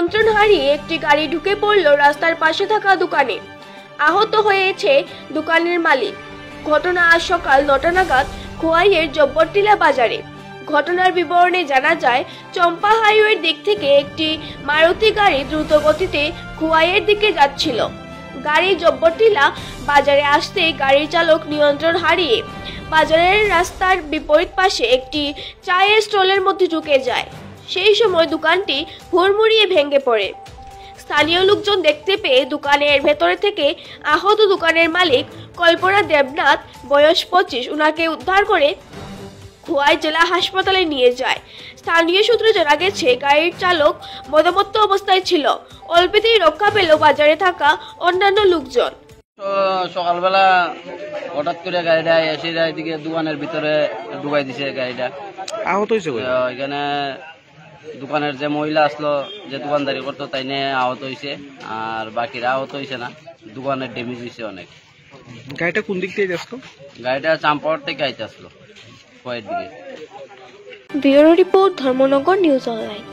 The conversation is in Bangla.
নিয়ন্ত্রণ হারিয়ে একটি গাড়ি ঢুকে পড়ল রাস্তার পাশে থাকা দোকানে। আহত হয়েছে দোকানের মালিক। ঘটনা আজ সকাল 9টা নাগাদ খোয়াইয়ের জব্বরটিলা বাজারে। ঘটনার বিবরণে জানা যায়, চম্পা হাইওয়ের দিক থেকে একটি মারুতি গাড়ি দ্রুত গতিতে খোয়াইয়ের দিকে যাচ্ছিল। গাড়ি জব্বরটিলা বাজারে আসতেই গাড়ির চালক নিয়ন্ত্রণ হারিয়ে বাজারের রাস্তার বিপরীত পাশে একটি চায়ের স্টলের মধ্যে ঢুকে যায়। সেই সময় দোকানটি হুড়মুড়িয়ে ভেঙে পড়ে। স্থানীয় লোকজন দেখতে পেয়ে দোকানের ভেতরে থেকে আহত দোকানের মালিক কল্পনা দেবনাথ, বয়স 25, উনাকে উদ্ধার করে খোয়াই জেলা হাসপাতালে নিয়ে যায়। স্থানীয় সূত্রে জানা গেছে, গাড়ির চালক মদমত্ত অবস্থায় ছিল। অল্পেতেই রক্ষা পেল বাজারে থাকা অন্যান্য লোকজন। সকালবেলা হঠাৎ করে গাড়িটা এসে এদিকে দোকানের ভিতরে ডুবাই দিছে। গাড়িটা আহত হয়েছে। এখানে দোকানের যে মহিলা আসলো, যে দোকানদারি করতো, তাই নিয়ে আহত হয়েছে। আর বাকিরা আহত হয়েছে না। দোকানের ড্যামেজ হয়েছে অনেক। গাড়িটা কোন দিক থেকে আসলো? গাড়িটা চাম্পাওয়ার থেকে আইতে আসলো খোয়াইয়ের দিকে। Bureau report, Dharmanagar news online.